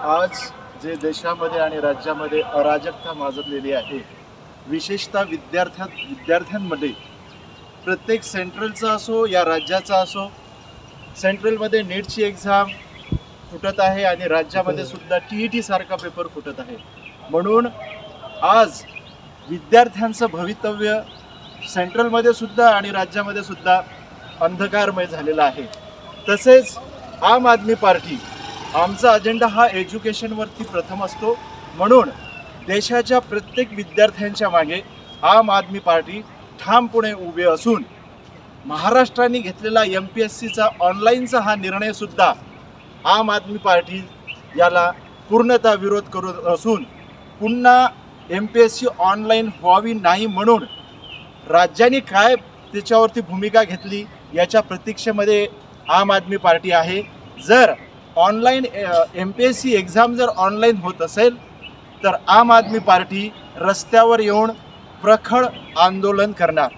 आज जे देशामध्ये आणि राज्यामध्ये अराजकता माजलेली आहे, विशेषतः विद्यार्थ्यांमध्ये, प्रत्येक सेंट्रलचा असो या राज्याचा असो, सेंट्रलमध्ये नीटची एक्झाम फुटत आहे आणि राज्यामध्ये सुद्धा TET सारखा पेपर फुटत आहे. म्हणून आज विद्यार्थ्यांचं भवितव्य सेंट्रलमध्ये सुद्धा आणि राज्यामध्ये सुद्धा अंधकारमय झालेला आहे. तसेच आम आदमी पार्टी, आमचा अजेंडा हा एज्युकेशनवरती प्रथम असतो. म्हणून देशाच्या प्रत्येक विद्यार्थ्यांच्या मागे आम आदमी पार्टी ठामपणे उभे असून महाराष्ट्राने घेतलेला MPSCचा ऑनलाईनचा हा निर्णयसुद्धा आम आदमी पार्टी याला पूर्णतः विरोध करत असून पुन्हा MPSC ऑनलाईन व्हावी नाही म्हणून राज्यांनी काय त्याच्यावरती भूमिका घेतली याच्या प्रतीक्षेमध्ये आम आदमी पार्टी आहे. जर ऑनलाईन MPSC एक्झाम जर ऑनलाईन होत असेल तर आम आदमी पार्टी रस्त्यावर येऊन प्रखर आंदोलन करणार.